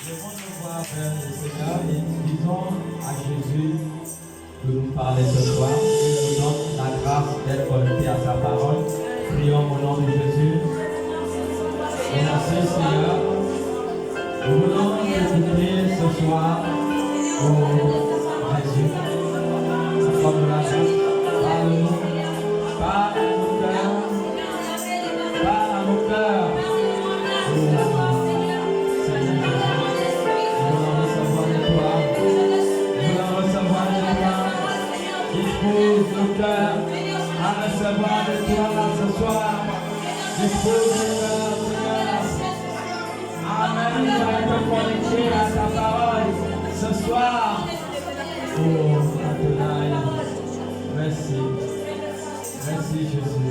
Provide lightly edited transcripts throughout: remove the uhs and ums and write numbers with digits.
Lèvons-nous voir vers le Seigneur et disons à Jésus de nous parler ce soir. Il nous donne la grâce d'être connecté à sa parole. Prions au nom de Jésus. Merci Seigneur. Nous voulons t'écouter ce soir au Jésus. Comme la grâce, parle-nous, parle à nos cœurs, parle à nos cœurs. Dispose nos cœurs à recevoir de toi ce soir. Dispose nos cœurs, Seigneur. Amen. Nous allons te connecter à ta parole ce soir. Oh, Adonai. Merci. Merci, Jésus.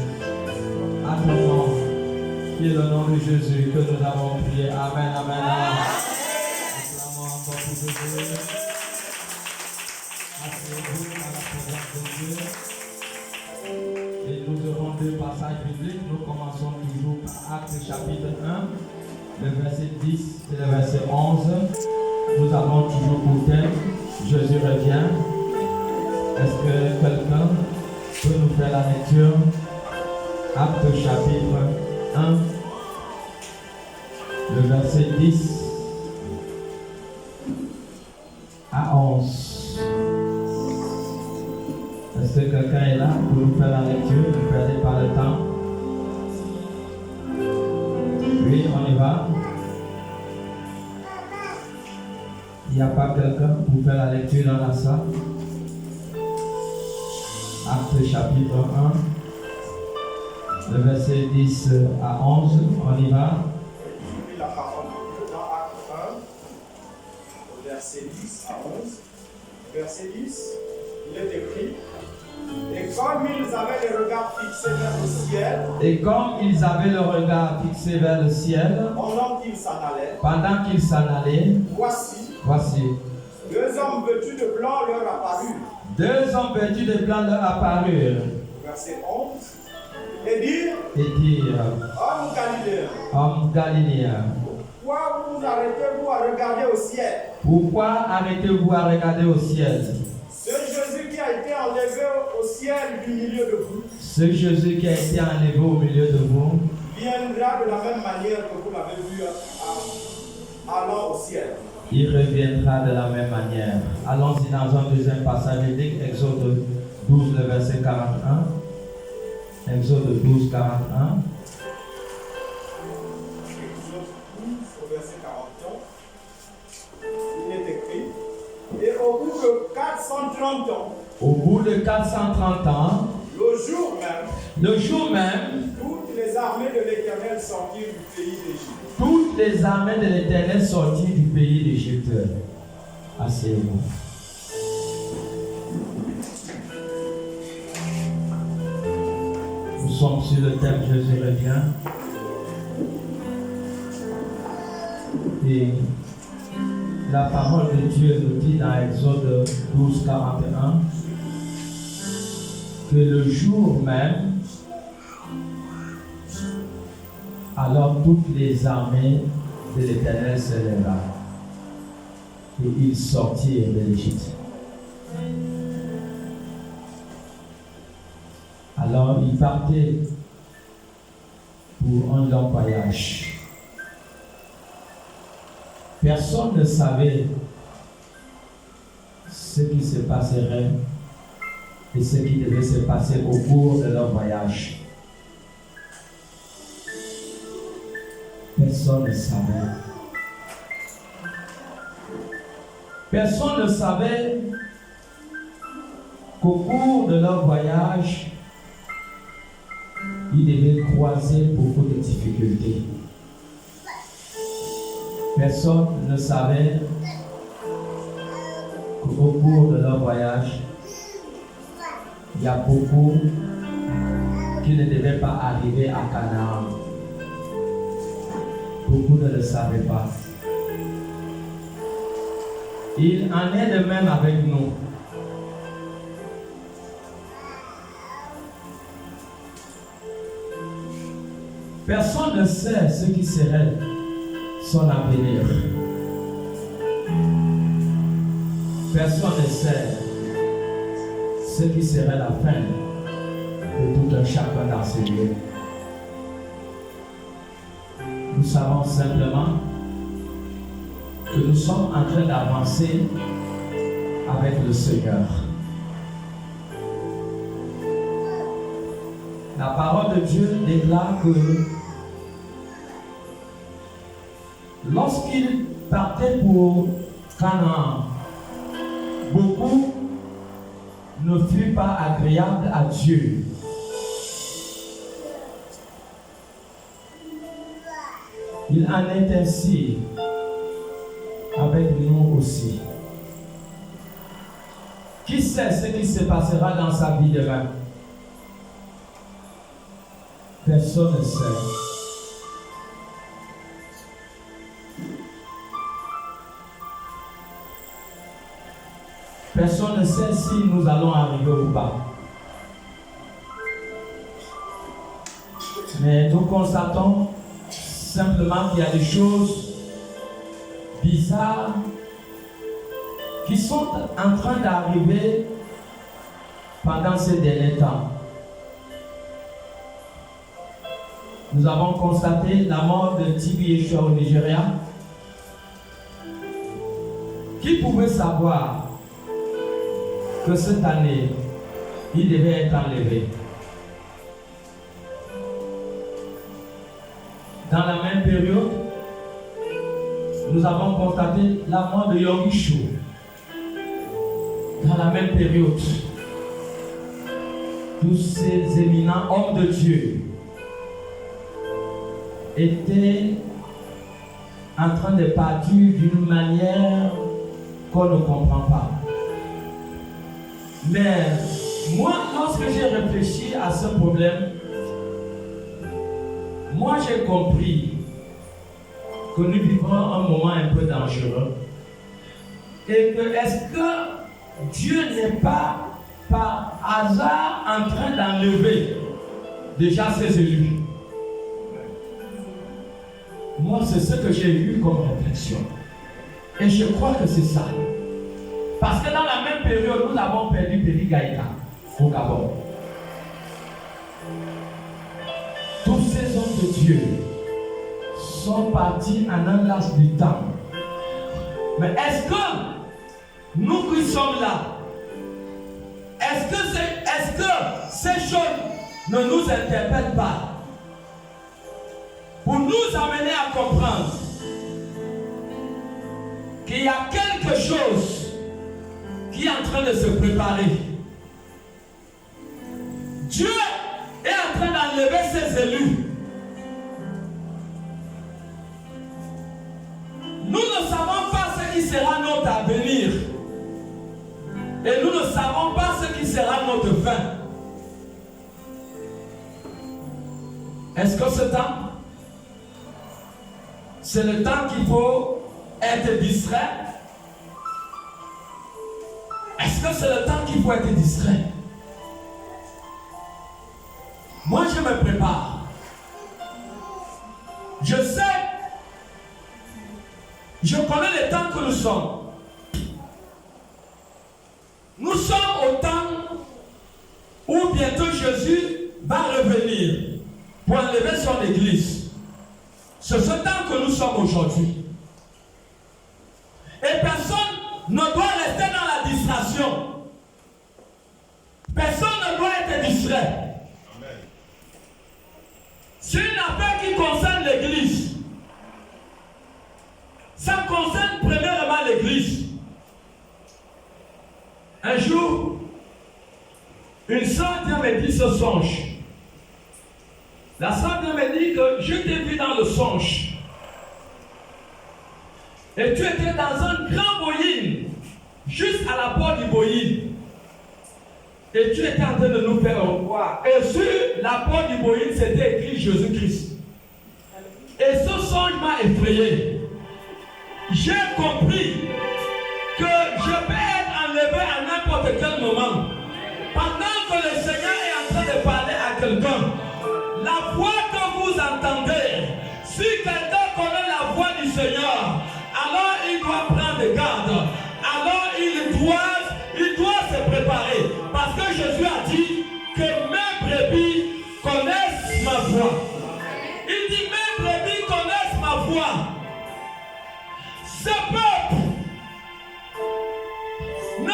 À ton nom, qui est le nom de Jésus que nous avons prié. Amen, amen, amen. Acclamons encore pour Jésus. Asseyez-vous à la présence de Dieu. Et nous aurons deux passages bibliques. Nous commençons toujours par Actes chapitre 1, le verset 10 et le verset 11. Nous avons toujours pour thème Jésus revient. Est-ce que quelqu'un peut nous faire la lecture? Actes chapitre 1, le verset 10 à 11. Est-ce que quelqu'un est là pour nous faire la lecture? Ne perdez pas le temps. Oui, on y va. Il n'y a pas quelqu'un pour faire la lecture dans la salle? Acte chapitre 1, le verset 10 à 11. On y va. La parole dans Acte 1, verset 10 à 11. Verset 10, il est écrit. Et comme ils avaient le regard fixé vers le ciel, pendant qu'ils s'en allaient, voici, deux hommes vêtus de blanc leur apparurent. Verset 11, et dirent, Hommes galiléens, pourquoi arrêtez-vous à regarder au ciel? Ce Jésus qui a été enlevé au ciel du milieu de vous, viendra de la même manière que vous l'avez vu allant au ciel. Il reviendra de la même manière. Allons-y dans un deuxième passage biblique, Exode 12, le verset 41. Exode 12, 41. Exode 12, au verset 41. Il est écrit. Et au bout de 430 ans, le jour même, toutes les armées de l'Éternel sortirent du pays d'Égypte. Asseyez-vous. Nous sommes sur le thème Jésus revient. Et la parole de Dieu nous dit dans Exode 12, 41 que le jour même, alors toutes les armées de l'Éternel se lèvèrent et ils sortirent de l'Égypte. Alors ils partaient pour un long voyage. Personne ne savait ce qui se passerait et ce qui devait se passer au cours de leur voyage. Personne ne savait. Personne ne savait qu'au cours de leur voyage, ils devaient croiser beaucoup de difficultés. Personne ne savait qu'au cours de leur voyage, il y a beaucoup qui ne devaient pas arriver à Canaan. Beaucoup ne le savaient pas. Il en est de même avec nous. Personne ne sait ce qui serait son avenir. Personne ne sait ce qui serait la fin de tout un chacun dans ces lieux. Nous savons simplement que nous sommes en train d'avancer avec le Seigneur. La parole de Dieu déclare que lorsqu'il partait pour Canaan, beaucoup ne furent pas agréables à Dieu. Il en est ainsi avec nous aussi. Qui sait ce qui se passera dans sa vie demain? Personne ne sait. Personne ne sait si nous allons arriver ou pas. Mais nous constatons simplement qu'il y a des choses bizarres qui sont en train d'arriver pendant ces derniers temps. Nous avons constaté la mort de Tibi Yeshua au Nigeria. Qui pouvait savoir que cette année, il devait être enlevé? Dans la même période, nous avons constaté la mort de Yogisho. Dans la même période, tous ces éminents hommes de Dieu étaient en train de partir d'une manière qu'on ne comprend pas. Mais moi, lorsque j'ai réfléchi à ce problème, moi j'ai compris que nous vivons un moment un peu dangereux et que est-ce que Dieu n'est pas par hasard en train d'enlever déjà ses élus? Moi, c'est ce que j'ai eu comme réflexion. Et je crois que c'est ça. Parce que dans la même période, nous avons perdu Péri Gaïta au Gabon. Tous ces hommes de Dieu sont partis en un laps du temps. Mais est-ce que nous qui sommes là, est-ce que ces choses ne nous interpellent pas pour nous amener à comprendre qu'il y a quelque chose qui est en train de se préparer? Dieu est en train d'enlever ses élus. Nous ne savons pas ce qui sera notre avenir. Et nous ne savons pas ce qui sera notre fin. Est-ce que ce temps, c'est le temps qu'il faut être distrait? Est-ce que c'est le temps qu'il faut être distrait? Moi, je me prépare. Je sais, je connais le temps que nous sommes. Nous sommes au temps où bientôt Jésus va revenir pour enlever son église. C'est ce temps que nous sommes aujourd'hui. Et personne ne doit rester dans la distraction. Personne ne doit être distrait. C'est une affaire qui concerne l'église. Ça concerne premièrement l'église. Un jour, une sœur vient me dire ce songe. La sœur vient me dire que je t'ai vu dans le songe. Et tu étais dans un grand boyine, juste à la porte du boyine. Et tu étais en train de nous faire revoir. Et sur la porte du boyine, c'était écrit Jésus-Christ. Et ce songe m'a effrayé. J'ai compris que je peux être enlevé à n'importe quel moment. Pendant que le Seigneur est en train de parler à quelqu'un, la voix que vous entendez, si quelqu'un connaît la voix du Seigneur, alors il doit prendre garde.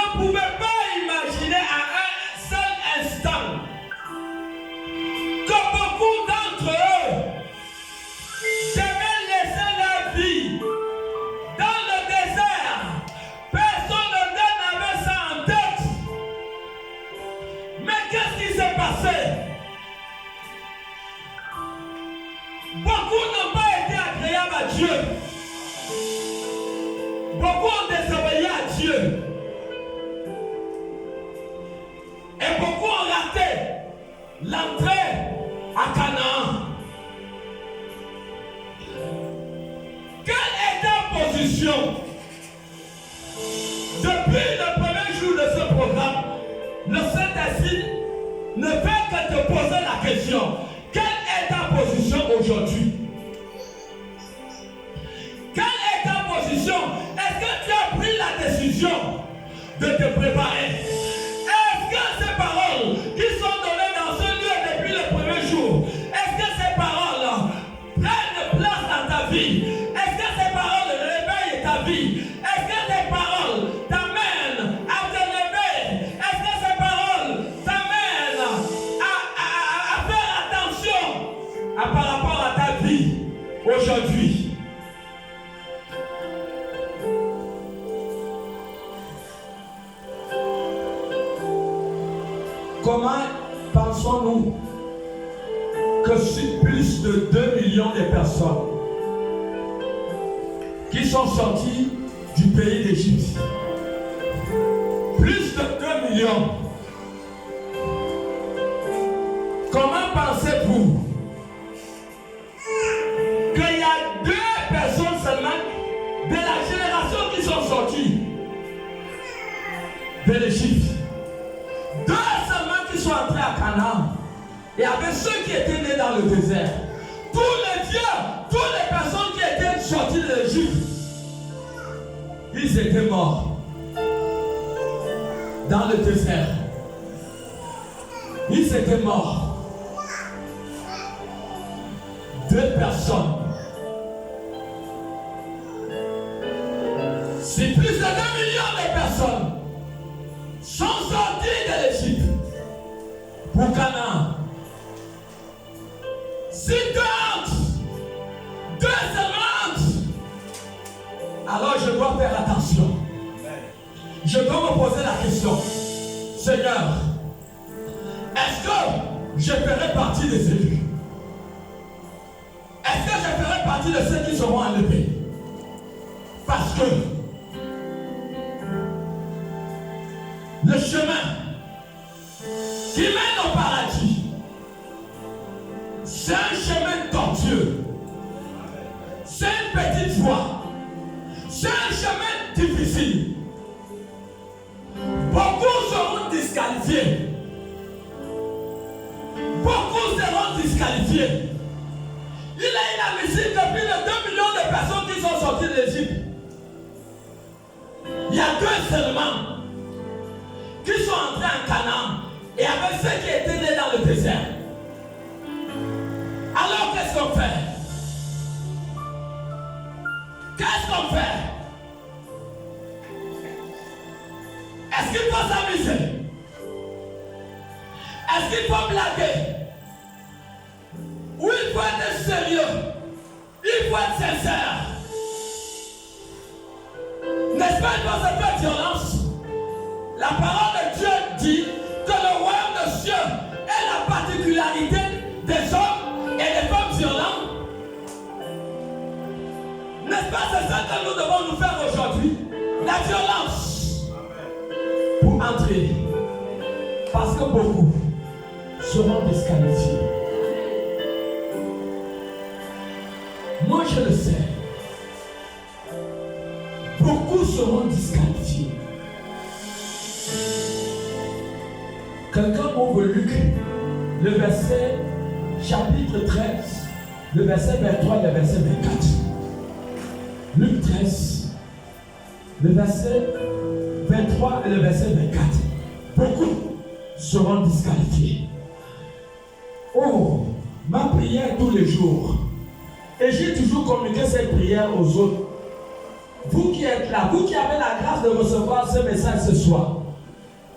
ne pouvaient pas imaginer à un seul instant que beaucoup d'entre eux devaient laisser leur vie dans le désert. Personne n'avait ça en tête. Mais qu'est-ce qui s'est passé? Beaucoup n'ont pas été agréables à Dieu. Beaucoup ont désobéi à Dieu. Et beaucoup ont raté l'entrée à Canaan. Quelle est ta position? Depuis le premier jour de ce programme, le Saint-Esprit ne fait que te poser la question. Quelle est ta position aujourd'hui? Quelle est ta position? Est-ce que tu as pris la décision de te préparer? Est-ce que ces paroles qui sont données dans ce lieu depuis le premier jour, est-ce que ces paroles prennent place dans ta vie? Est-ce que ces paroles réveillent ta vie? Est-ce que ces paroles t'amènent à te lever? Est-ce que ces paroles t'amènent à faire attention par rapport à ta vie aujourd'hui? Comment pensons-nous que sur plus de 2 millions de personnes qui sont sorties du pays d'Égypte, plus de 2 millions, comment pensez-vous qu'il y a 2 personnes seulement de la génération qui sont sorties de l'Égypte? 2 seulement qui sont entrés à Canaan. Et avec ceux qui étaient nés dans le désert. Tous les dieux, toutes les personnes qui étaient sorties de l'Égypte, ils étaient morts dans le désert. Ils étaient morts. 2 personnes. C'est plus de 2 millions de personnes sont sortis de l'Égypte pour Canaan. Si 2 semaines, alors je dois faire attention. Je dois me poser la question. Seigneur, est-ce que je ferai partie des élus? Est-ce que je ferai partie de ceux qui seront enlevés? Parce que le chemin qui mène au paradis, c'est un chemin tortueux. C'est une petite voie. C'est un chemin difficile. Beaucoup seront disqualifiés. Beaucoup seront disqualifiés. Il est inadmissible que plus de 2 millions de personnes qui sont sorties de l'Égypte, il y a 2 seulement qui sont entrés en Canaan et avec ceux qui étaient nés dans le désert. Alors qu'est-ce qu'on fait? Qu'est-ce qu'on fait? Est-ce qu'il faut s'amuser? Est-ce qu'il faut blaguer? Ou il faut être sérieux? Il faut être sincère. N'est-ce pas, il faut se faire violence? La parole de Dieu dit que le royaume de Dieu est la particularité des hommes et des femmes violents. N'est-ce pas, c'est ça que nous devons nous faire aujourd'hui? La violence. Pour entrer. Parce que beaucoup seront disqualifiés. Moi je le sais. Beaucoup seront disqualifiés. Quelqu'un ouvre Luc, le verset chapitre 13, le verset 23 et le verset 24. Luc 13, le verset 23 et le verset 24. Beaucoup seront disqualifiés. Oh, ma prière tous les jours. Et j'ai toujours communiqué cette prière aux autres. vous qui êtes là, vous qui avez la grâce de recevoir ce message ce soir,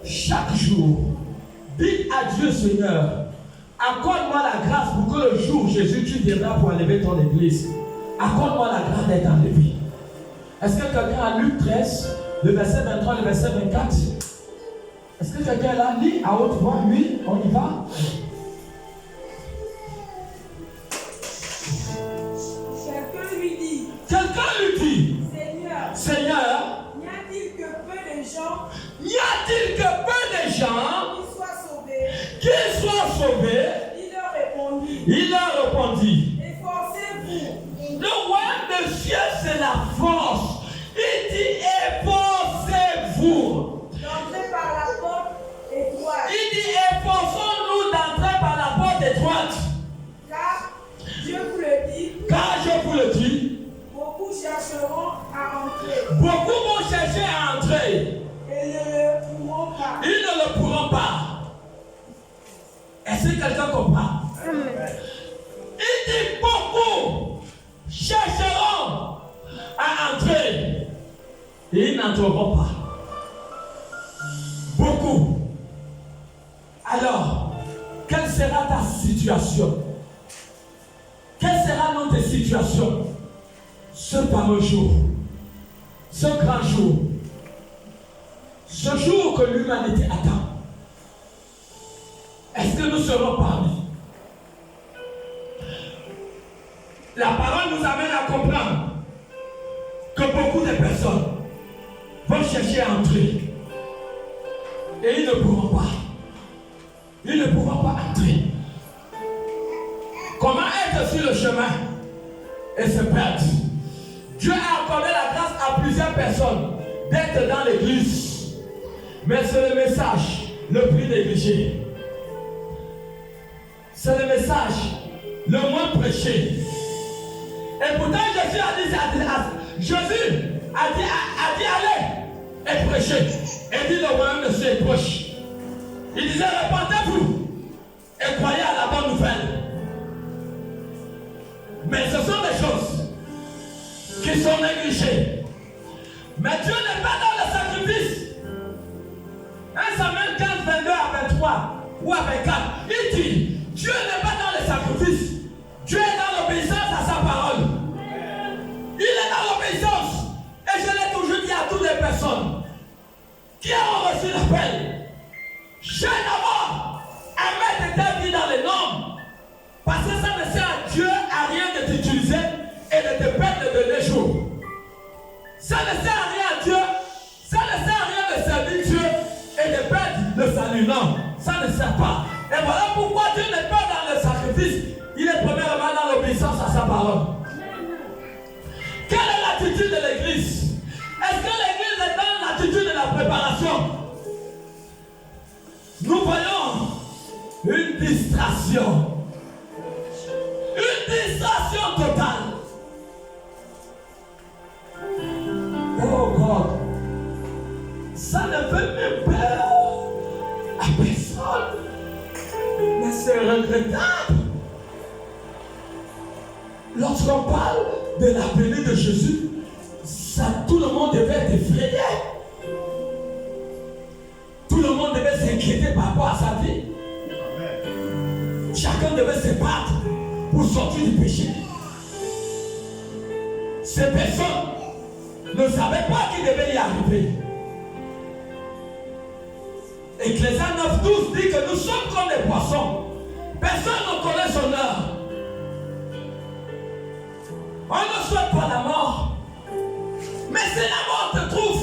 chaque jour, dites à Dieu, Seigneur, accorde-moi la grâce pour que le jour où Jésus, tu viendras pour enlever ton église. Accorde-moi la grâce d'être enlevé. Est-ce que quelqu'un a Luc 13, le verset 23, le verset 24? Est-ce que quelqu'un est là? Lit à haute voix, oui, on y va. Quelqu'un lui dit, Seigneur, n'y a-t-il que peu de gens qui soient sauvés? Il leur répondit, efforcez-vous. le royaume de Dieu, c'est la force. Il dit, efforcez-vous. D'entrer par la porte étroite. Il dit, efforçons-nous d'entrer par la porte étroite. Car je vous le dis, beaucoup chercheront à entrer. Beaucoup vont chercher à entrer. Et ne le pourront pas. Ils ne le pourront pas. Est-ce que quelqu'un comprend? Il dit, beaucoup chercheront à entrer. Et ils n'entreront pas. Beaucoup. Alors, quelle sera ta situation? Quelle sera notre situation ce fameux jour, ce grand jour, ce jour que l'humanité attend? Est-ce que nous serons parmi? La parole nous amène à comprendre que beaucoup de personnes vont chercher à entrer et ils ne pourront pas. Ils ne pourront pas entrer. Comment être sur le chemin et se perdre? Dieu a accordé la grâce à plusieurs personnes d'être dans l'église, mais c'est le message le plus négligé. C'est le message le moins prêché. Et pourtant Jésus a dit allez et prêchez. Et dit le royaume de Dieu est proche. Il disait répandez-vous et croyez à la bonne nouvelle. Mais ce sont des choses qui sont négligées. Mais Dieu n'est pas dans le sacrifice. 1 Samuel 15, 22 à 23 ou à 24, il dit Dieu n'est pas dans le sacrifice. Dieu est dans l'obéissance à sa parole. Il est dans l'obéissance. Et je l'ai toujours dit à toutes les personnes qui ont reçu l'appel, j'ai d'abord à mettre ta vie dans les normes. Parce que ça ne sert à Dieu à rien de t'utiliser et de te perdre de les jours. Ça ne sert à rien à Dieu. Ça ne sert à rien de servir Dieu et de perdre le salut. Non, ça ne sert pas. Et voilà pourquoi Dieu n'est pas dans le sacrifice. Il est premièrement dans l'obéissance à sa parole. Quelle est l'attitude de l'église? Est-ce que l'église est dans l'attitude de la préparation? Nous voyons une distraction. Une distraction totale. Oh God. Ça ne fait même peur à personne. Mais c'est regrettable. Lorsqu'on parle de la venue de Jésus, ça, tout le monde devait être effrayé. Tout le monde devait s'inquiéter par rapport à sa vie. Chacun devait se battre pour sortir du péché. Ces personnes ne savaient pas qu'il devait y arriver. Ecclésiaste 9:12 dit que nous sommes comme des poissons. Personne ne connaît son heure. On ne souhaite pas la mort. Mais si la mort te trouve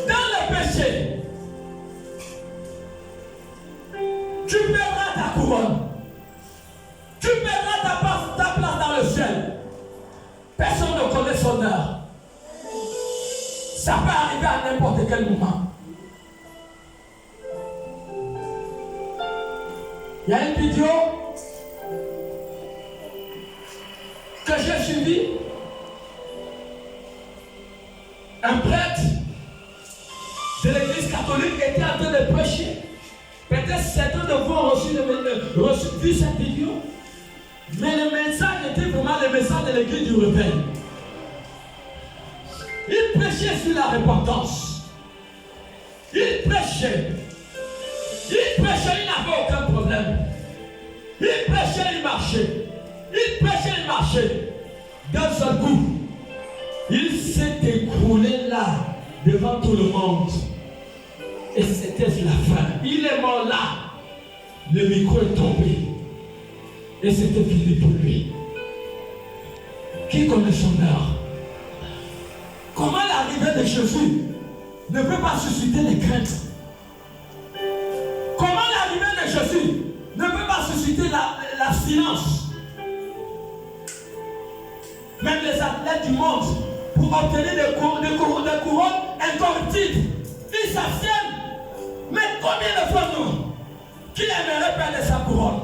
dans le péché, tu perdras ta couronne. Tu perdras ta place dans le ciel. Personne ne connaît son heure. Ça peut arriver à n'importe quel moment. Il y a une vidéo que j'ai suivie. Un prêtre de l'église catholique était en train de prêcher. Peut-être certains de vous ont vu cette vidéo. Mais le message était vraiment le message de l'église du réveil. Il prêchait sur la repentance. Il prêchait. Il n'avait aucun problème. Il prêchait, il marchait. Il prêchait, il marchait. D'un seul coup, il s'est écroulé là, devant tout le monde. Et c'était la fin. Il est mort là. Le micro est tombé. Et c'était fini pour lui. Qui connaît son heure? Comment l'arrivée de Jésus ne peut pas susciter les craintes? Comment l'arrivée de Jésus ne peut pas susciter l'abstinence? Même les athlètes du monde, pour obtenir des couronnes incorruptibles, ils s'abstiennent. Mais combien de fois nous, qui aimerait perdre sa couronne?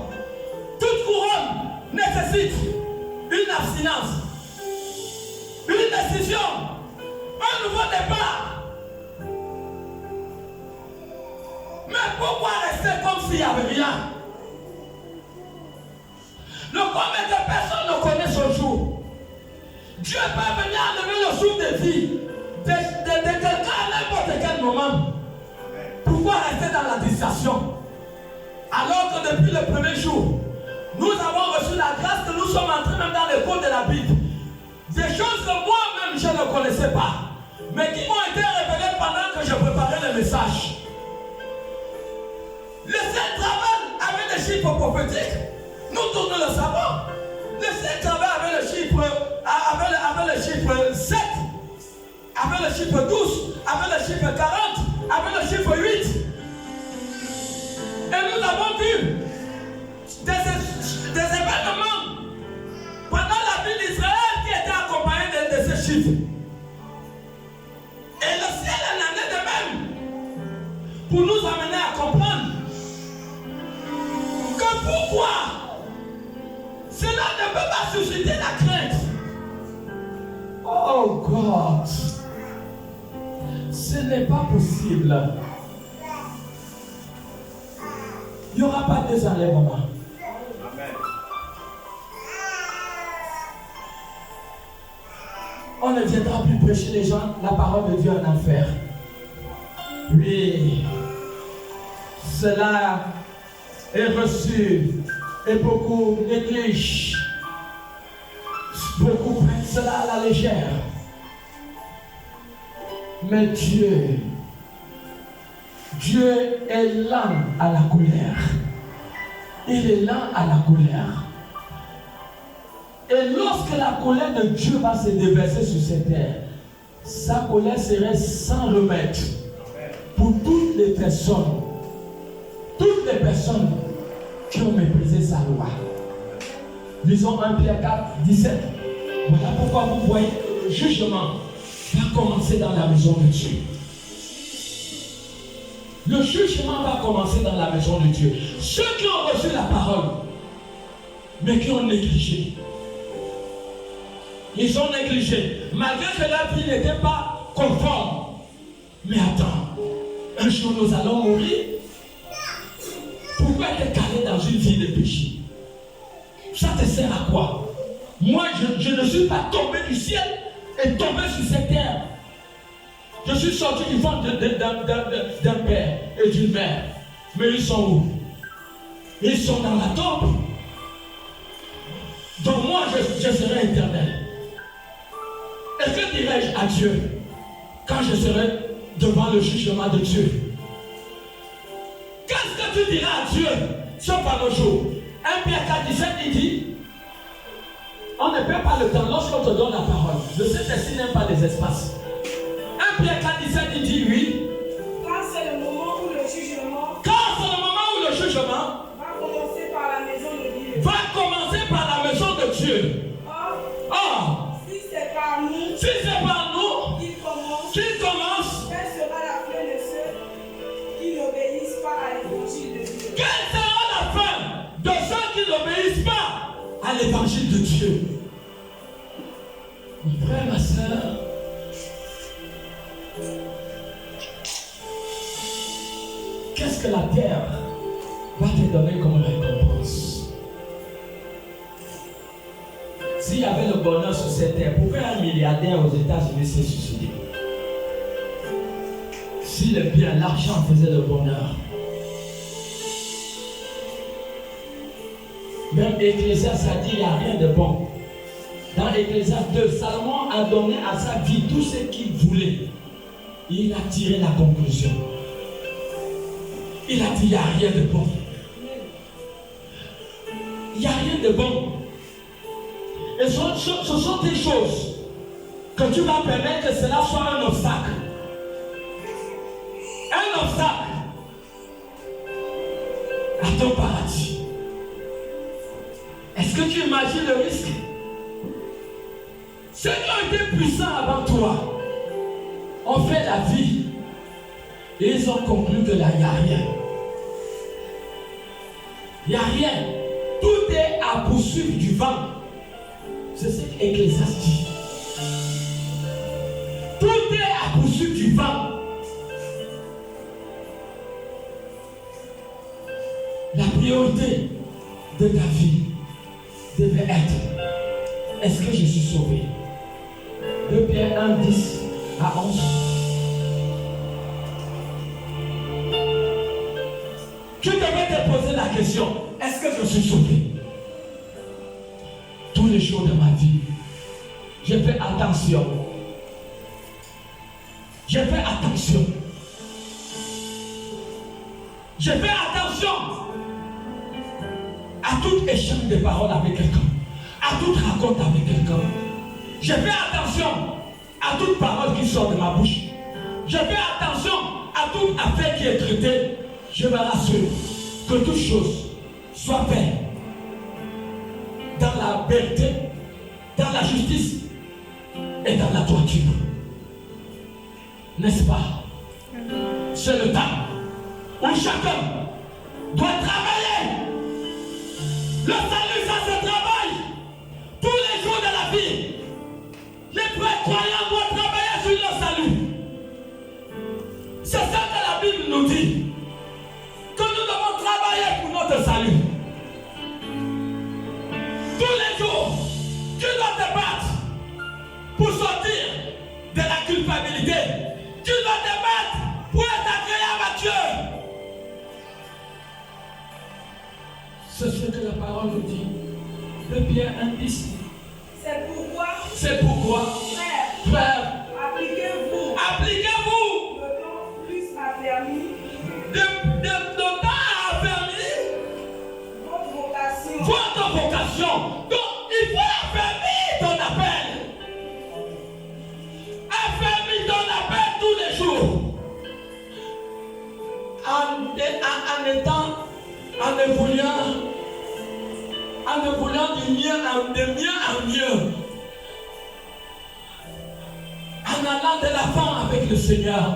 Toute couronne nécessite une abstinence, une décision, un nouveau départ. Mais pourquoi rester comme s'il n'y avait rien? Combien de personnes ne connaissent ce jour? Dieu peut venir enlever le souffle de vie de quelqu'un à n'importe quel moment. Pourquoi rester dans la distraction? Alors que depuis le premier jour, nous avons reçu la grâce que nous sommes entrés même dans les cours de la Bible. Des choses que moi-même je ne connaissais pas, mais qui m'ont été révélées pendant que je préparais le message. Le ciel travaille avec des chiffres prophétiques. Nous tous nous le savons. Le ciel travaille avec le chiffre 7, avec le chiffre 12, avec le chiffre 40, avec le chiffre 8. Et nous avons vu des événements pendant la vie d'Israël qui étaient accompagnés de ces chiffres. Et le ciel en est de même pour nous amener à comprendre que pourquoi cela ne peut pas susciter la crainte. Oh God, ce n'est pas possible. Il n'y aura pas de désenlèvement. Amen. On ne viendra plus prêcher les gens la parole de Dieu en enfer. Oui, cela est reçu et beaucoup négligent. Beaucoup prennent cela à la légère. Mais Dieu est lent à la colère. Il est lent à la colère. Et lorsque la colère de Dieu va se déverser sur cette terre, sa colère serait sans remède pour toutes les personnes qui ont méprisé sa loi. Lisons 1 Pierre 4, 17. Voilà pourquoi vous voyez que le jugement va commencer dans la maison de Dieu. Le jugement va commencer dans la maison de Dieu. Ceux qui ont reçu la parole, mais qui ont négligé. Ils ont négligé. Malgré que la vie n'était pas conforme. Mais attends, un jour nous allons mourir. Pourquoi être calé dans une vie de péché? Ça te sert à quoi? Moi, je ne suis pas tombé du ciel et tombé sur cette terre. Je suis sorti du ventre d'un père et d'une mère. Mais ils sont où? Ils sont dans la tombe. Donc moi, je serai éternel. Et que dirai-je à Dieu quand je serai devant le jugement de Dieu? Qu'est-ce que tu diras à Dieu sauf à nos jours? 1 Pierre 4, 17, il dit, on ne perd pas le temps lorsqu'on te donne la parole. Le Saint-Esprit n'aime pas les espaces. 1 Pierre 4, 17, il dit, oui. Quand c'est le moment où le jugement va commencer par la maison de Dieu. Or, si c'est par nous qu'il commence, quelle sera la fin de ceux qui n'obéissent pas à l'évangile de Dieu? Quelle sera la fin de ceux qui n'obéissent pas à l'évangile de Dieu? Mon frère, ma soeur, qu'est-ce que la terre va te donner comme récompense? S'il y avait le bonheur sur cette terre, pourquoi un milliardaire aux États-Unis s'est suicidé? Si le bien, l'argent faisait le bonheur. Même Ecclésiaste a dit il n'y a rien de bon. Dans Ecclésiaste 2, Salomon a donné à sa vie tout ce qu'il voulait. Il a tiré la conclusion. Il a dit il n'y a rien de bon. Il n'y a rien de bon. Et ce sont des choses que tu vas permettre que cela soit un obstacle. Un obstacle à ton paradis. Est-ce que tu imagines le risque? Ceux qui ont été puissants avant toi ont fait la vie et ils ont conclu que là, il n'y a rien. Il n'y a rien. Tout est à poursuivre du vent. C'est ce qu'Ecclésiaste dit. Tout est à poursuivre du vent. La priorité de ta vie devait être: est-ce que je suis sauvé? 2 Pierre 1, 10 à 11. Tu devais te poser la question: est-ce que je suis sauvé? Tous les jours de ma vie, je fais attention. Je fais attention. Je fais attention à tout échange de paroles avec quelqu'un, à toute raconte avec quelqu'un. Je fais attention à toute parole qui sort de ma bouche. Je fais attention à toute affaire qui est traitée. Je me rassure que toute chose soit faite dans la vérité, dans la justice et dans la droiture. N'est-ce pas? C'est le temps où chacun doit travailler. Le salut, ça se travaille tous les jours de la vie. Les vrais croyants doivent travailler sur le salut. C'est ça que la Bible nous dit. Que nous devons travailler pour notre salut. Tous les jours, tu dois te battre pour sortir de la culpabilité. Tu dois te battre pour être agréable à Dieu. C'est ce que la parole nous dit. 2 Pierre 1, 10. C'est pourquoi, frère, appliquez-vous le temps plus affermi, de temps à affermir votre vocation. Donc, il faut affermir ton appel. Affermir ton appel tous les jours. En évoluant de mieux en mieux. En allant de l'avant avec le Seigneur.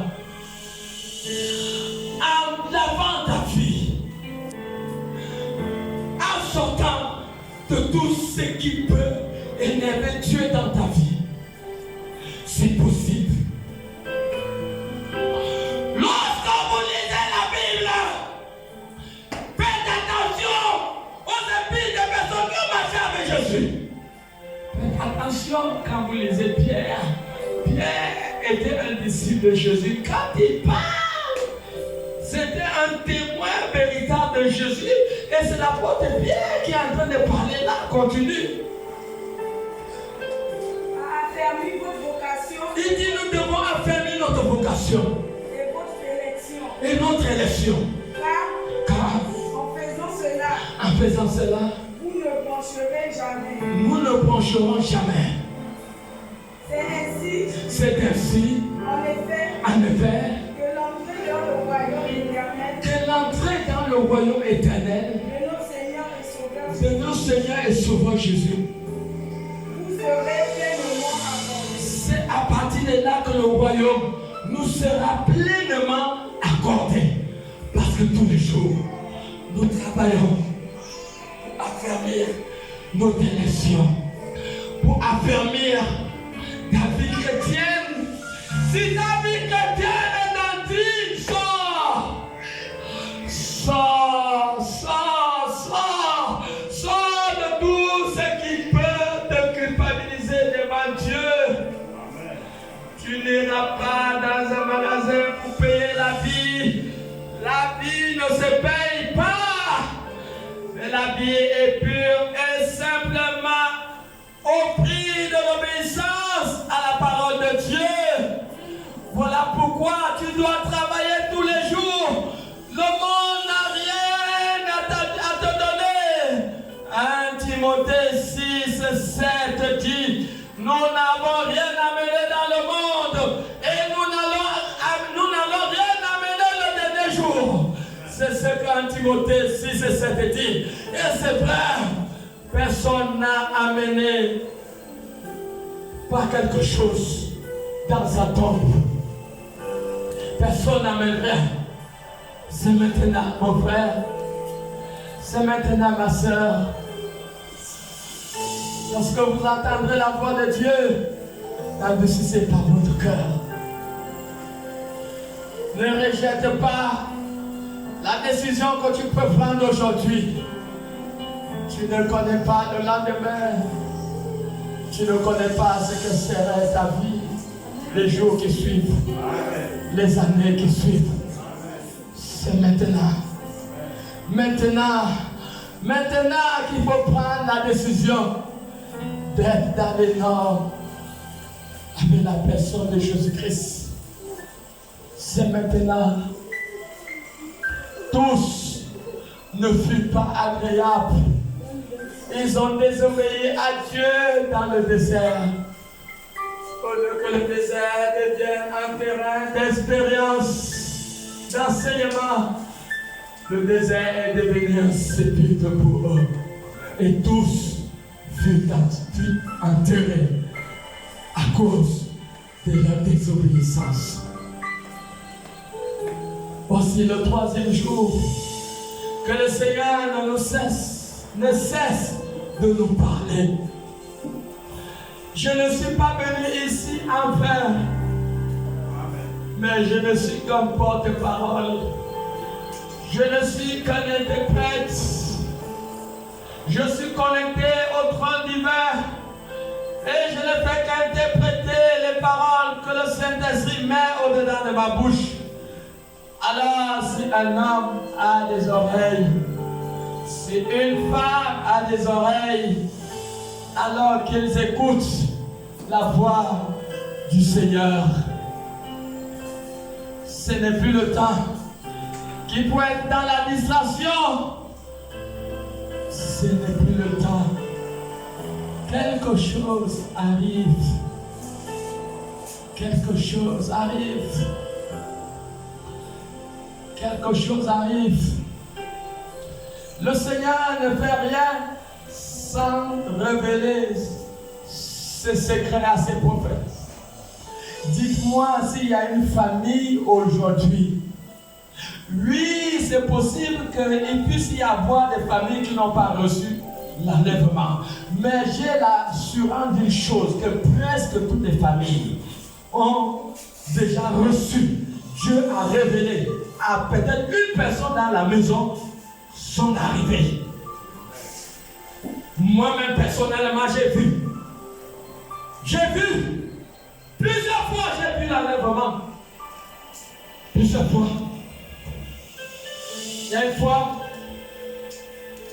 En lavant ta vie. En sortant de tout ce qui peut énerver Dieu dans ta vie. C'est possible. Lorsque vous lisez la Bible, faites attention aux épines des personnes qui ont marché avec Jésus. Faites attention quand vous lisez Pierre. Pierre était un disciple de Jésus. Quand il parle, c'était un témoin véritable de Jésus. Et c'est l'apôtre Pierre qui est en train de parler là. Continue. affermi votre vocation Il dit nous devons affermir notre vocation et votre élection. et notre élection. Car En faisant en cela, faisant cela, vous ne pencherez jamais. nous ne pencherons jamais. C'est ainsi, En en effet, effet, que l'entrée dans le royaume éternel que l'entrée dans le royaume éternel de notre Seigneur et Sauveur de notre Seigneur et Sauveur Jésus, vous serez pleinement accordé. c'est à partir de là que le royaume nous sera pleinement accordé. Parce que tous les jours, nous travaillons pour affermir notre élection, pour affermir ta vie chrétienne. Si ta vie chrétienne est nantie, sors de tout ce qui peut te culpabiliser devant Tu n'iras pas dans un magasin pour payer la vie. La vie ne se paye pas. Mais la vie est pure et simplement au prix de l'obéissance à la parole de Dieu. Voilà pourquoi tu dois travailler tous les jours. Le monde n'a rien à te donner. 1 Timothée 6:7 dit, nous n'avons rien amené dans le monde et nous n'allons rien amener le dernier jour. C'est ce que 1 Timothée 6:7 dit. Et c'est vrai, personne n'a amené pas quelque chose dans sa tombe. Personne n'amène rien. C'est maintenant mon frère, c'est maintenant ma soeur. Lorsque vous entendrez la voix de Dieu, n'adoucissez pas votre cœur. Ne rejette pas la décision que tu peux prendre aujourd'hui. Tu ne connais pas le lendemain. Tu ne connais pas ce que serait ta vie, les jours qui suivent, les années qui suivent. C'est maintenant. Maintenant qu'il faut prendre la décision d'être dans les normes avec la personne de Jésus-Christ. C'est maintenant. Tous ne furent pas agréables. Ils ont désobéi à Dieu dans le désert. Au lieu que le désert devienne un terrain d'expérience, d'enseignement, le désert est devenu un sépulcre pour eux. Et tous furent enterrés à cause de leur désobéissance. Voici le 3e jour que le Seigneur ne cesse de nous parler. Je ne suis pas venu ici en vain, mais je ne suis qu'un porte-parole. Je ne suis qu'un interprète. Je suis connecté au trône divin et je ne fais qu'interpréter les paroles que le Saint-Esprit met au-dedans de ma bouche. Alors, si un homme a des oreilles, si une femme a des oreilles, alors qu'ils écoutent la voix du Seigneur. Ce n'est plus le temps qui peut être dans la distraction. Ce n'est plus le temps. Quelque chose arrive. Quelque chose arrive. Quelque chose arrive. Le Seigneur ne fait rien sans révéler ses secrets à ses prophètes. Dites-moi s'il y a une famille aujourd'hui. Oui, c'est possible qu'il puisse y avoir des familles qui n'ont pas reçu l'enlèvement. Mais j'ai l'assurance d'une chose, que presque toutes les familles ont déjà reçu. Dieu a révélé à peut-être une personne dans la maison son arrivée. Moi-même personnellement, j'ai vu. Plusieurs fois, j'ai vu l'enlèvement. Plusieurs fois. Il y a une fois,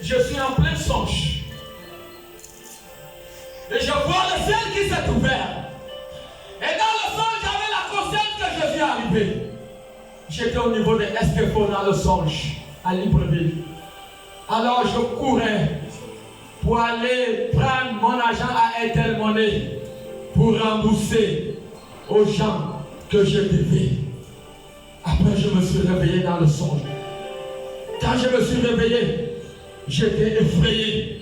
je suis en plein songe. Et je vois le ciel qui s'est ouvert. Et dans le songe, j'avais la conscience que je suis arrivé. J'étais au niveau de Esquefo dans le songe, à Libreville. Alors je courais pour aller prendre mon argent à Airtel Money pour rembourser aux gens que je devais. Après, je me suis réveillé dans le songe. Quand je me suis réveillé, j'étais effrayé.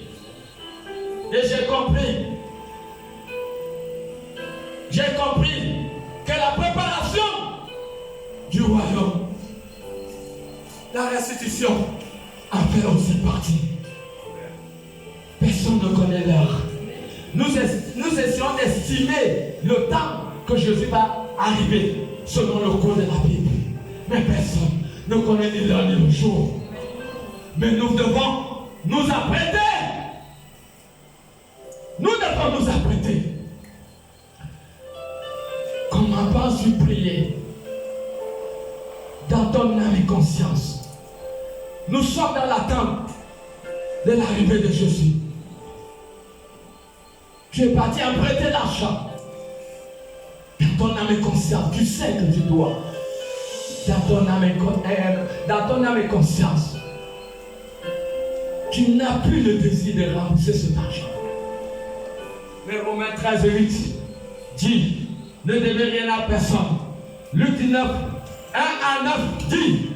Et j'ai compris que la préparation du royaume, la restitution, a fait aussi partie. Personne ne connaît l'heure. Nous essayons d'estimer le temps que Jésus va arriver selon le cours de la Bible. Mais personne ne connaît ni l'heure ni le jour. Mais nous devons nous apprêter. Nous devons nous apprêter. Comment penses-tu prier dans ton âme et conscience? Nous sommes dans l'attente de l'arrivée de Jésus. Tu es parti à prêter l'argent. Dans ton âme et conscience, tu sais que tu dois. Dans ton âme et conscience, tu n'as plus le désir de rembourser cet argent. Mais Romains 13 et 8 dit, ne devez rien à personne. Luc 19, 1 à 9 dit,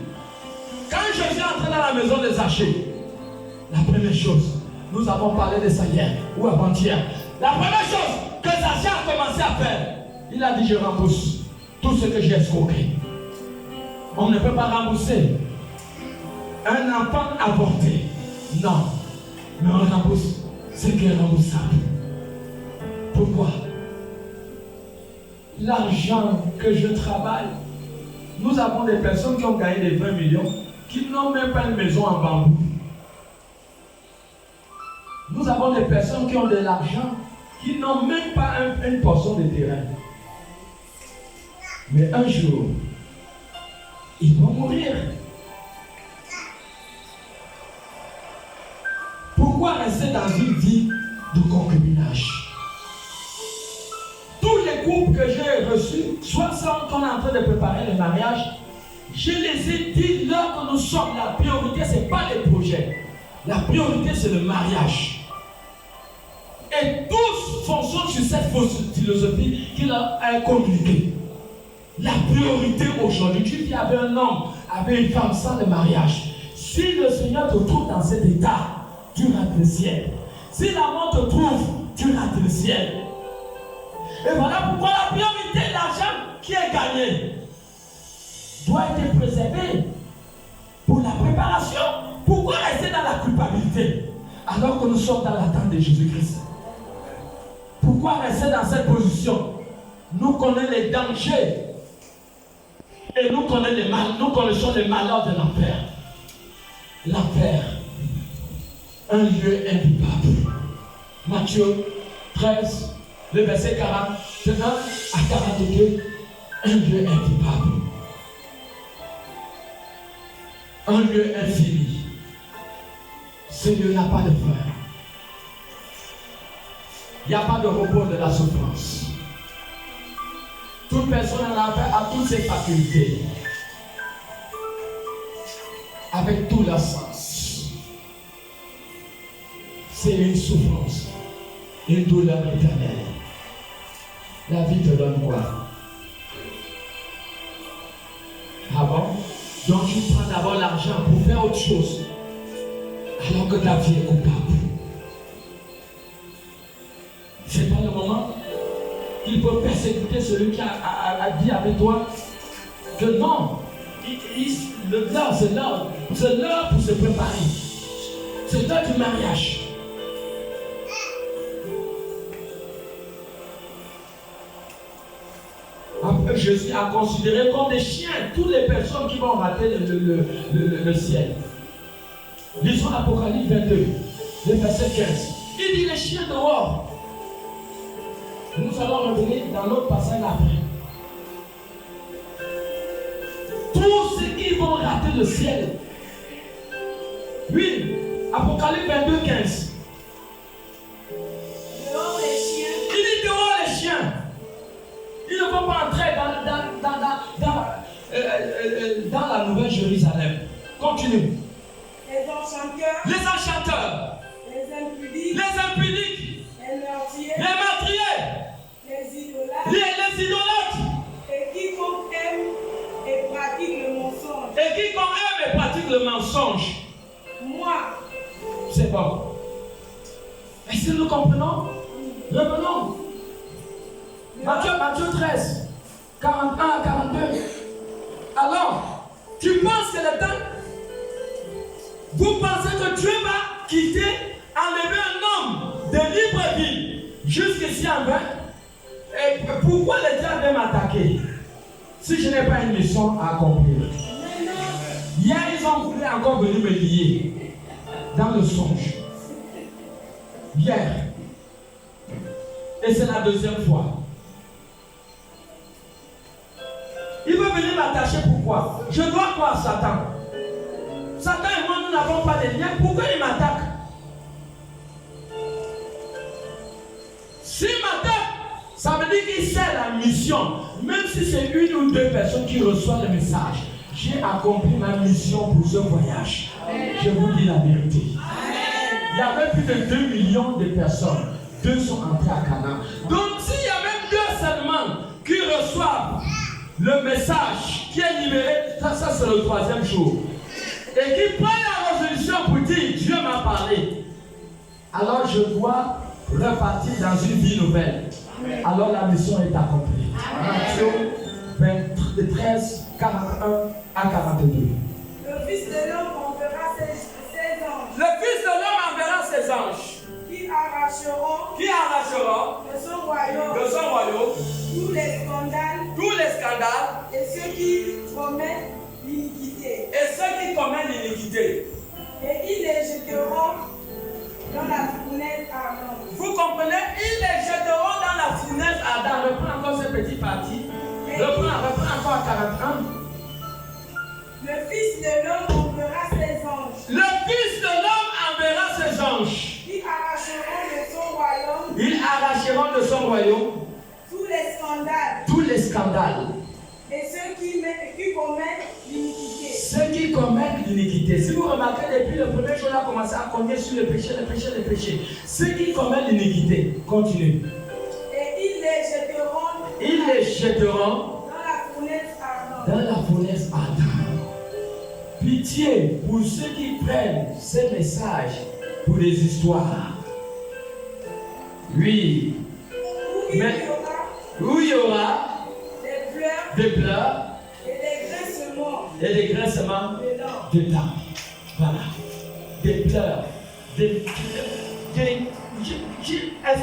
quand Jésus est entré dans la maison des Zachée, la première chose, nous avons parlé de ça hier ou avant-hier. La première chose que Zachée a commencé à faire, il a dit, je rembourse tout ce que j'ai escroqué. On ne peut pas rembourser un enfant avorté. Non. Mais on rembourse ce qui est remboursable. Pourquoi? L'argent que je travaille, nous avons des personnes qui ont gagné des 20 millions qui n'ont même pas une maison en bambou. Nous avons des personnes qui ont de l'argent qui n'ont même pas une portion de terrain. Mais un jour, ils vont mourir. Pourquoi rester dans une vie de concubinage? Tous les couples que j'ai reçus, soit qu'on est en train de préparer le mariage, je les ai dit là que nous sommes, la priorité, ce n'est pas les projets. La priorité, c'est le mariage. Et tous fonctionnent sur cette fausse philosophie qu'il a communiquée. La priorité aujourd'hui, tu dis avec un homme, avec une femme sans le mariage. Si le Seigneur te trouve dans cet état, tu rates le ciel. Si la mort te trouve, tu rates le ciel. Et voilà pourquoi la priorité, l'argent qui est gagné, doit être préservé pour la préparation. Pourquoi rester dans la culpabilité alors que nous sommes dans l'attente de Jésus-Christ? Pourquoi rester dans cette position? Nous connaissons les dangers et nous connaissons les malheurs de l'enfer. L'enfer, un lieu invivable. Matthieu 13, le verset 41 à 42, un lieu invivable. Un lieu infini. Ce lieu n'a pas de fin. Il n'y a pas de repos de la souffrance. Toute personne en enfer a toutes ses facultés. Avec tout leur sens. C'est une souffrance. Une douleur éternelle. La vie te donne quoi? Ah bon? Donc tu prends d'abord l'argent pour faire autre chose. Alors que ta vie est coupable. C'est pas le moment qu'il peut persécuter celui qui a dit avec toi que non, l'heure, c'est l'heure pour se préparer. C'est l'heure du mariage. Après, Jésus a considéré comme des chiens toutes les personnes qui vont rater le ciel. Lisons Apocalypse 22, le verset 15. Il dit les chiens dehors. Nous allons revenir dans l'autre passage après. Tous ceux qui vont rater le ciel. Oui, Apocalypse 22, 15. Dehors les chiens. Il dit dehors les chiens. Ils ne vont pas entrer dans la Nouvelle Jérusalem. Continue. Les enchanteurs. Les enchanteurs. Les impudiques. Les impudiques. Les meurtriers. Les meurtriers. Les idolâtres. Les idolâtres. Et quiconque aime et pratique le mensonge. Et quiconque aime et pratique le mensonge. Moi. C'est bon. Est-ce que nous comprenons? Revenons. Matthieu 13, 41 à 42. Alors, tu penses que le temps, vous pensez que Dieu va quitter, enlever un homme de libre vie jusqu'ici en vain? Et pourquoi le diable vient m'attaquer si je n'ai pas une mission à accomplir? Hier, ils ont voulu encore venir me lier dans le songe. Hier. Et c'est la deuxième fois. Il veut venir m'attacher, pourquoi? Je dois quoi à Satan? Satan et moi, nous n'avons pas de lien. Pourquoi il m'attaque? S'il m'attaque, ça veut dire qu'il sait la mission. Même si c'est une ou deux personnes qui reçoivent le message, j'ai accompli ma mission pour ce voyage. Je vous dis la vérité. Il y avait plus de 2 millions de personnes. 2 sont entrés à Canaan. Donc s'il y a même 2 seulement qui reçoivent le message qui est libéré, ça c'est le 3e jour, et qui prennent la résolution pour dire Dieu m'a parlé, alors je dois repartir dans une vie nouvelle. Alors la mission est accomplie. Matthieu 13, 41 à 42. Le Fils de l'homme enverra ses anges. Le Fils de l'homme enverra ses anges Qui arracheront de son royaume tous les scandales et ceux qui commettent l'iniquité. Et ils les jetteront dans la fournaise ardente. Vous comprenez? Ils les jetteront dans la fournaise ardente. Reprends encore cette petite partie. Reprends encore à 41. Le Fils de l'homme enverra ses anges. Le Fils de l'homme enverra ses anges. Qui arracheront de son royaume. Ils arracheront de son royaume tous les scandales. Et ceux qui commettent l'iniquité. Ceux qui commettent l'iniquité. Si vous remarquez, depuis le premier jour, on a commencé à cogner sur le péché. Ceux qui commettent l'iniquité, continuez. Et ils les jetteront dans la fournaise ardente. Pitié pour ceux qui prennent ces messages pour des histoires. Oui. Mais où il y aura des pleurs et des grincements de dents. Voilà. Des pleurs. Est-ce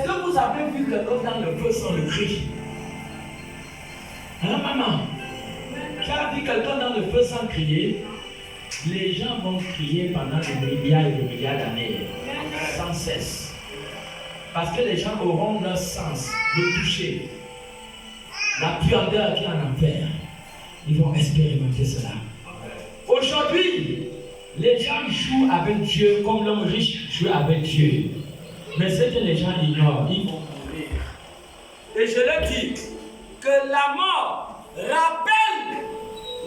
que vous avez vu quelqu'un dans le feu sans le cri? Hein, maman? Tu as vu quelqu'un dans le feu sans crier? Les gens vont crier pendant des milliards et des milliards d'années, sans cesse. Parce que les gens auront leur sens de toucher la puanteur qui est en enfer. Ils vont expérimenter cela. Aujourd'hui, les gens jouent avec Dieu comme l'homme riche joue avec Dieu. Mais ce que les gens ignorent, ils vont mourir. Et je leur dis que la mort rappelle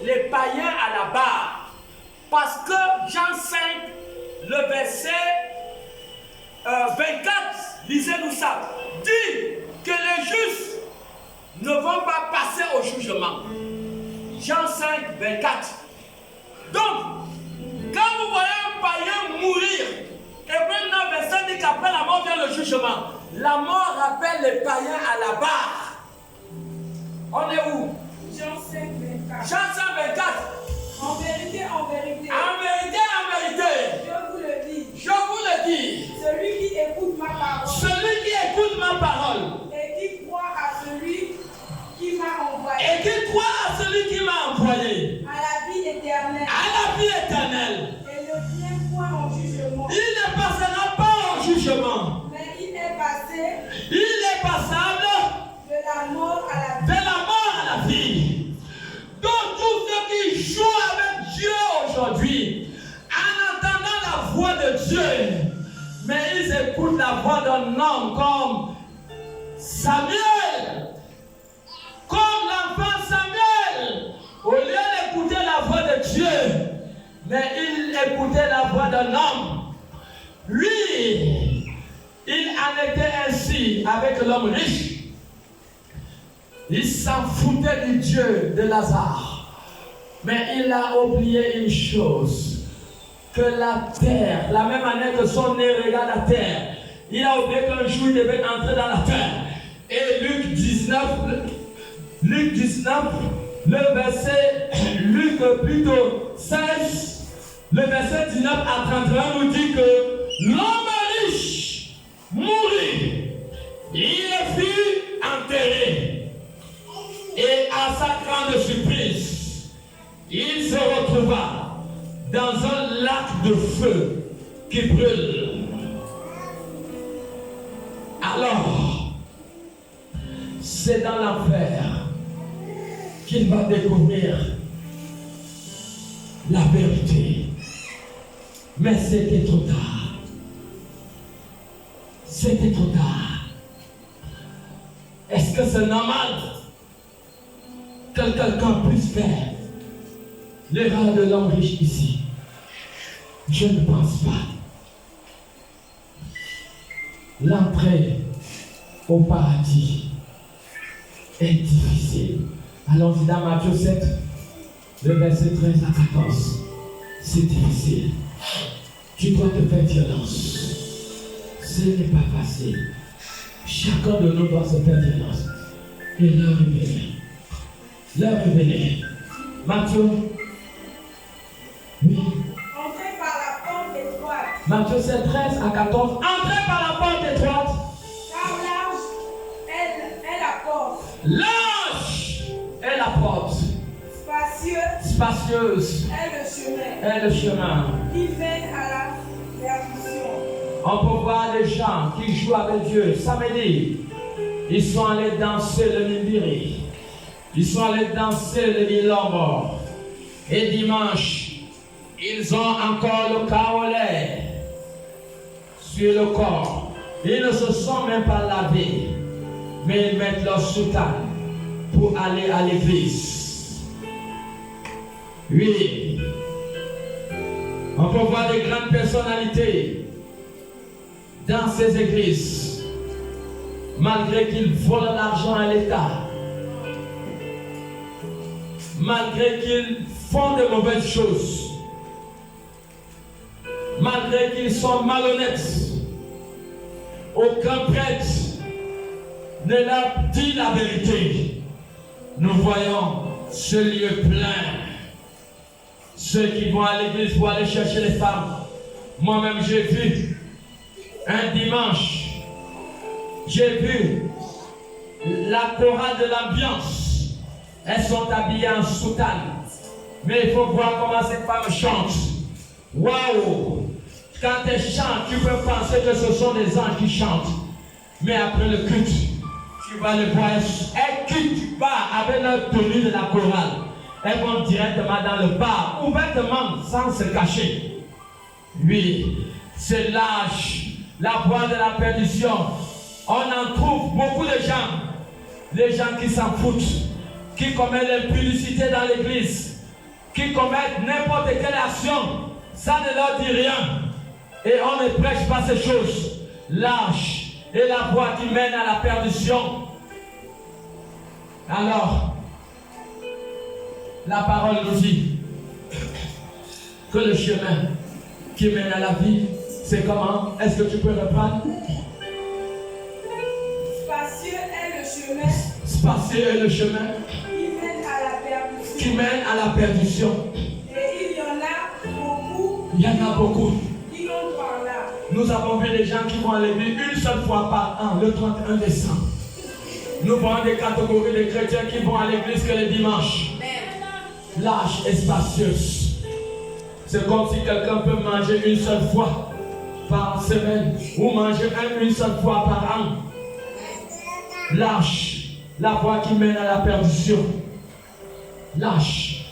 les païens à la barre. Parce que Jean 5, le verset 24, lisez-nous ça, dit que les justes ne vont pas passer au jugement. Jean 5, 24. Donc, quand vous voyez un païen mourir, et maintenant, verset dit qu'après la mort vient le jugement. La mort rappelle les païens à la barre. On est où? Jean 5, 24. Jean 5, 24. En vérité, je vous le dis, celui qui écoute ma parole et qui croit à celui qui m'a envoyé, à la vie éternelle, et ne vient point en jugement, il ne passera pas au jugement, mais il est passable de la mort à la vie. Donc tous ceux qui jouent avec Dieu aujourd'hui, en entendant la voix de Dieu, mais ils écoutent la voix d'un homme comme Samuel, comme l'enfant Samuel, au lieu d'écouter la voix de Dieu, mais il écoutait la voix d'un homme. Lui, il en était ainsi avec l'homme riche. Il s'en foutait du Dieu de Lazare. Mais il a oublié une chose. Que la terre, la même année que son nez regarde la terre, il a oublié qu'un jour il devait entrer dans la terre. Et Luc 19, le verset, Luc plutôt 16, le verset 19 à 31 nous dit que l'homme riche mourut. Il fut enterré. Et à sa grande surprise, il se retrouva dans un lac de feu qui brûle. Alors, c'est dans l'enfer qu'il va découvrir la vérité. Mais c'était trop tard. C'était trop tard. Est-ce que c'est normal que quelqu'un puisse faire l'erreur de l'homme riche ici? Je ne pense pas. L'entrée au paradis est difficile. Allons-y dans Matthieu 7, le verset 13 à 14. C'est difficile. Tu dois te faire violence. Ce n'est pas facile. Chacun de nous doit se faire violence. Et l'heure est venue. L'heure est venue. Matthieu. Oui. Entrez par la porte étroite. Matthieu 7, 13 à 14. Entrez par la porte étroite. Car large est la porte. Large est la porte. Spacieuse est le chemin qui mène à la perdition. On peut voir des gens qui jouent avec Dieu. Samedi, ils sont allés danser le Nimbiri. Ils sont allés danser le Nilombo. Et dimanche, ils ont encore le kaolé sur le corps. Ils ne se sont même pas lavés, mais ils mettent leur soutane pour aller à l'église. Oui, on peut voir des grandes personnalités dans ces églises, malgré qu'ils volent l'argent à l'État, malgré qu'ils font de mauvaises choses, malgré qu'ils sont malhonnêtes. Aucun prêtre ne leur dit la vérité. Nous voyons ce lieu plein. Ceux qui vont à l'église pour aller chercher les femmes. Moi-même, j'ai vu un dimanche, j'ai vu la chorale de l'ambiance. Elles sont habillées en soutane. Mais il faut voir comment ces femmes chantent. Waouh! Quand elles chantent, tu peux penser que ce sont des anges qui chantent. Mais après le culte, tu vas les voir. Elles quittent pas avec leur tenue de la chorale. Elles vont directement dans le bar, ouvertement, sans se cacher. Oui, c'est l'âge, la voie de la perdition. On en trouve beaucoup de gens, les gens qui s'en foutent, qui commettent l'impudicité dans l'église, qui commettent n'importe quelle action, ça ne leur dit rien. Et on ne prêche pas ces choses. L'âge est la voie qui mène à la perdition. Alors, la parole nous dit que le chemin qui mène à la vie, c'est comment? Est-ce que tu peux reprendre? Spacieux est le chemin. Spacieux est le chemin qui mène à la perdition. Qui mène à la perdition. Et il y en a beaucoup. Il y en a beaucoup. Qui vont par là. Nous avons vu des gens qui vont à l'église une seule fois par an, le 31 décembre. Nous voyons des catégories de chrétiens qui vont à l'église que le dimanche. L'âge est spacieuse. C'est comme si quelqu'un peut manger une seule fois par semaine ou manger une seule fois par an. L'âge, la voie qui mène à la perdition. L'âge,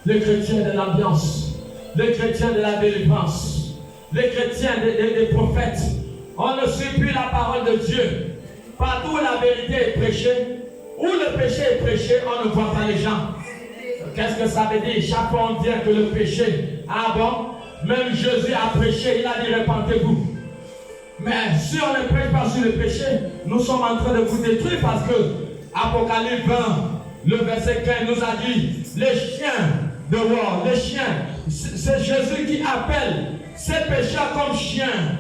les chrétiens de l'ambiance, les chrétiens de la délivrance, les chrétiens des prophètes. On ne suit plus la parole de Dieu. Partout où la vérité est prêchée, où le péché est prêché, on ne voit pas les gens. Qu'est-ce que ça veut dire? Chaque fois on dit que le péché, ah bon, même Jésus a prêché, il a dit repentez-vous. Mais si on ne prêche pas sur le péché, nous sommes en train de vous détruire parce que Apocalypse 20, le verset 15 nous a dit, les chiens dehors, les chiens, c'est Jésus qui appelle ces pécheurs comme chiens.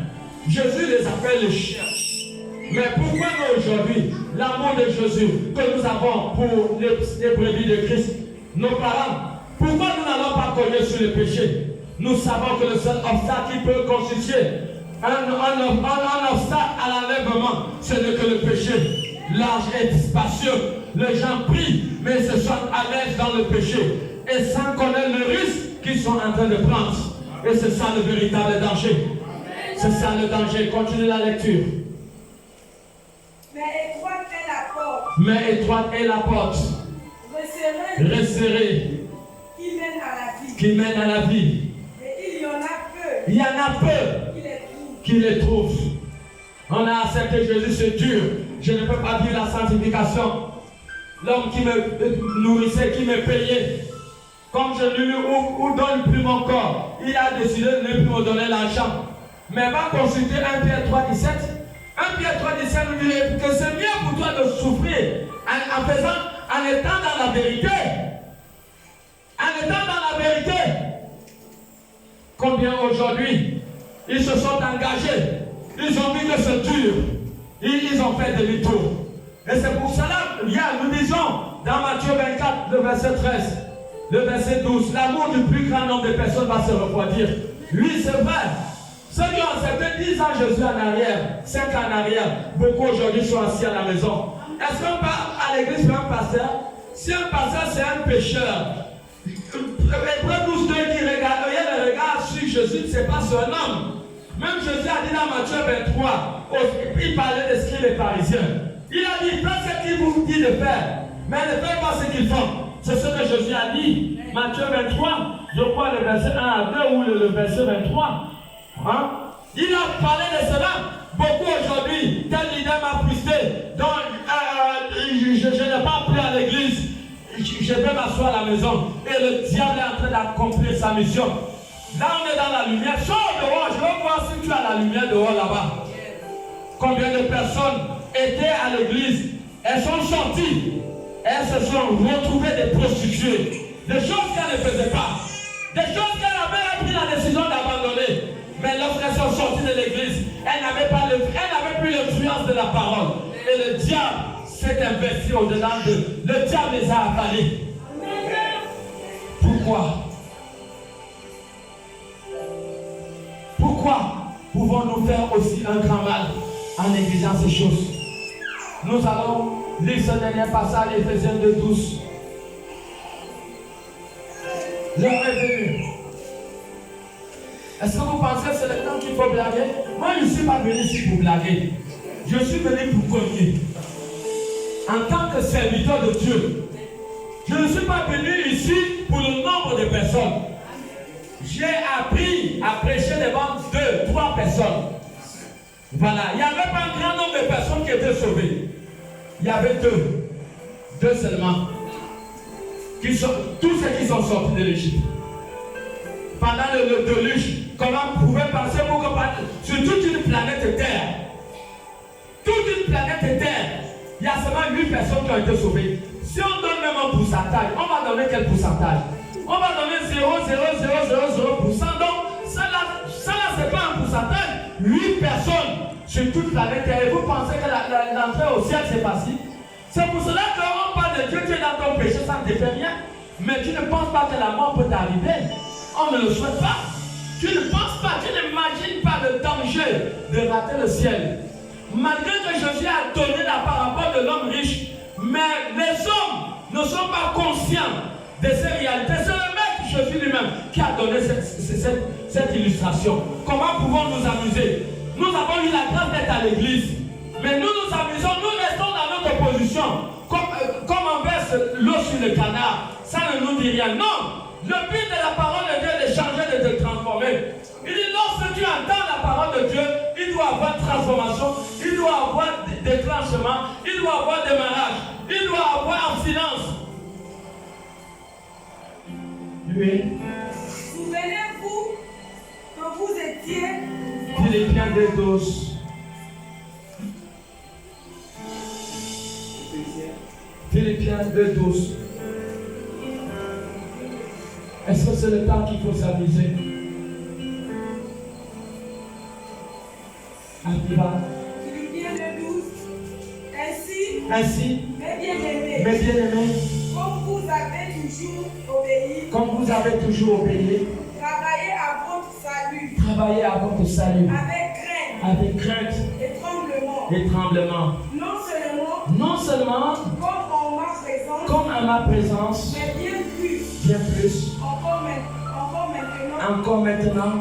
Jésus les appelle les chiens. Mais pourquoi nous aujourd'hui, l'amour de Jésus que nous avons pour les brebis de Christ, nos parents, pourquoi nous n'allons pas cogner sur le péché? Nous savons que le seul obstacle qui peut constituer un obstacle à l'enlèvement, ce n'est que le péché. L'âge est spacieux, les gens prient, mais se sentent à l'aise dans le péché et sans connaître le risque qu'ils sont en train de prendre. Et c'est ça le véritable danger. C'est ça le danger. Continue la lecture. Mais étroite est la porte. mais étroite est la porte resserrée qui mène à la vie. Et il y en a peu qui les trouvent. On a accepté Jésus, c'est dur. Je ne peux pas vivre la sanctification. L'homme qui me nourrissait, qui me payait, comme je ne lui donne plus mon corps, il a décidé de ne plus me donner l'argent. Mais va consulter 1 Pierre 3, 17. 1 Pierre 3, 17 nous dit que c'est mieux pour toi de souffrir en étant dans la vérité. En étant dans la vérité. Combien aujourd'hui, ils se sont engagés, ils ont vu que c'est dur, ils ont fait demi-tour. Et c'est pour cela, nous disons dans Matthieu 24, le verset 13, le verset 12, l'amour du plus grand nombre de personnes va se refroidir. Oui, c'est vrai. Ceux qui ont accepté 10 ans Jésus en arrière, 5 ans en arrière, beaucoup aujourd'hui sont assis à la maison. Est-ce qu'on part à l'église pour un pasteur? Si un pasteur c'est un pécheur, Hébreux 12, 2 qui regarde, il y a le regard sur Jésus, c'est pas son homme. Même Jésus a dit dans Matthieu 23, il parlait des scribes et pharisiens. Il a dit, faites ce qu'il vous dit de faire, mais ne faites pas ce qu'ils font. C'est ce que Jésus a dit. Matthieu 23, je crois le verset 1 à 2 ou le verset 23. Hein? Il a parlé de cela. Beaucoup aujourd'hui, tel leader m'a frustré. Donc, je n'ai pas appelé à l'église. Je vais m'asseoir à la maison. Et le diable est en train d'accomplir sa mission. Là, on est dans la lumière. Sors dehors. Je veux voir si tu as la lumière dehors là-bas. Combien de personnes étaient à l'église? Elles sont sorties. Elles se sont retrouvées des prostituées. Des choses qu'elles ne faisaient pas. Des choses qu'elles avaient pris la décision d'abandonner. Mais lorsqu'elles sont sorties de l'église, elles n'avaient plus l'influence de la parole. Et le diable s'est investi au-dedans d'eux. Le diable les a avalés. Pourquoi? Pourquoi pouvons-nous faire aussi un grand mal en négligeant ces choses? Nous allons lire ce dernier passage, Éphésiens 2, 12. L'heure est venue. Est-ce que vous pensez que c'est le temps qu'il faut blaguer? Moi, je ne suis pas venu ici pour blaguer. Je suis venu pour cogner. En tant que serviteur de Dieu, je ne suis pas venu ici pour le nombre de personnes. J'ai appris à prêcher devant 2, 3 personnes. Voilà. Il n'y avait pas un grand nombre de personnes qui étaient sauvées. Il y avait 2 seulement. Tous ceux qui sont sortis de l'Égypte. Pendant le déluge, comment vous pouvez penser sur toute une planète Terre? Toute une planète Terre, il y a seulement 8 personnes qui ont été sauvées. Si on donne même un pourcentage, on va donner quel pourcentage? On va donner 0,0000%. Donc, ça là, c'est pas un pourcentage. 8 personnes sur toute planète Terre. Et vous pensez que l'entrée au ciel, c'est facile? C'est pour cela qu'on parle de Dieu, tu es dans ton péché, ça ne te fait rien. Mais tu ne penses pas que la mort peut t'arriver. On ne le souhaite pas. Tu ne penses pas, tu n'imagines pas le danger de rater le ciel. Malgré que Jésus a donné la parabole de l'homme riche, mais les hommes ne sont pas conscients de ces réalités. C'est le Maître Jésus lui-même qui a donné cette illustration. Comment pouvons-nous nous amuser? Nous avons eu la grâce d'être à l'église, mais nous nous amusons, nous restons dans notre position, comme on verse l'eau sur le canard. Ça ne nous dit rien. Non! Le but de la parole de Dieu est de changer, de te transformer. Il dit, lorsque tu entends la parole de Dieu, il doit avoir transformation, il doit avoir déclenchement, il doit avoir démarrage, il doit avoir abstinence. Oui. Souvenez-vous que vous étiez Philippiens 2:12. Philippiens 2:12. Est-ce que c'est le temps qu'il faut s'amuser? Philippiens 2:12. Ainsi, mes bien-aimés, comme vous avez toujours obéi, travaillez à votre salut. Avec crainte et tremblement. Non seulement comme à ma présence, mais bien plus. Encore maintenant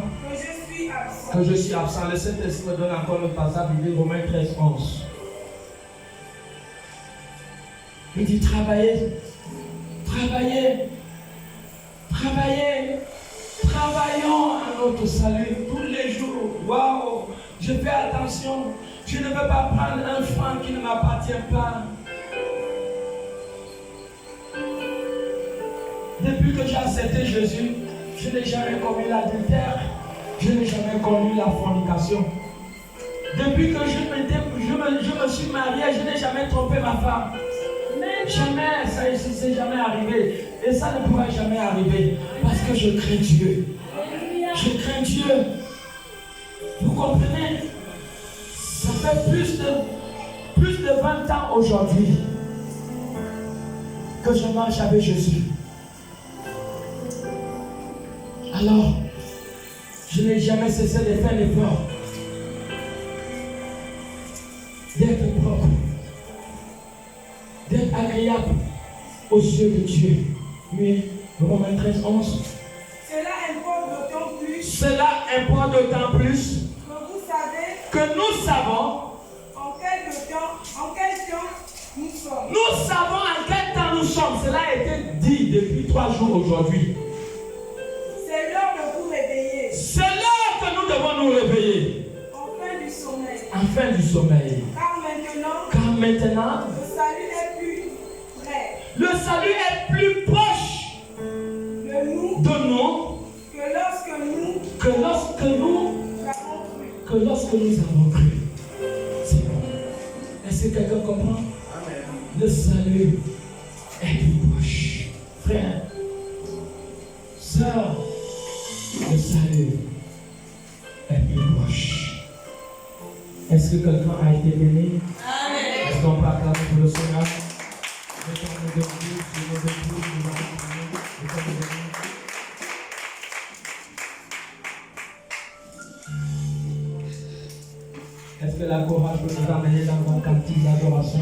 que je suis absent. Le Saint-Esprit me donne encore le passage, Romains 13:11. Il dit travaillez, travaillez, travaillez, travaillons à notre salut tous les jours. Waouh, je fais attention. Je ne veux pas prendre un franc qui ne m'appartient pas. Depuis que j'ai accepté Jésus, je n'ai jamais commis l'adultère. Je n'ai jamais connu la fornication. Depuis que je me suis marié, je n'ai jamais trompé ma femme. Jamais, ça ne s'est jamais arrivé. Et ça ne pourra jamais arriver. Parce que je crains Dieu. Je crains Dieu. Vous comprenez? Ça fait plus de 20 ans aujourd'hui que je marche avec Jésus. Alors, je n'ai jamais cessé de faire l'effort d'être propre, d'être agréable aux yeux de Dieu. Oui, Romains 13, 11. Cela importe d'autant plus Cela importe d'autant plus que nous savons en quel temps nous sommes. Nous savons en quel temps nous sommes. Cela a été dit depuis 3 jours aujourd'hui. C'est l'heure de vous réveiller. C'est l'heure que nous devons nous réveiller. Enfin du sommeil. Enfin du sommeil. Car maintenant, Le salut est plus près. Le salut est plus proche De nous. de nous Que lorsque nous avons cru. C'est bon. Est-ce que quelqu'un comprend? Amen. Le salut est plus proche. Frère, sœur, le salut est plus proche. Est-ce que quelqu'un a été béni? Amen. Est-ce qu'on peut acclamer pour le Seigneur? Mettons-nous debout, sur nos épaules, nous allons prier. Mettons-nous debout. Est-ce que la chorale peut nous amener dans un cantique d'adoration?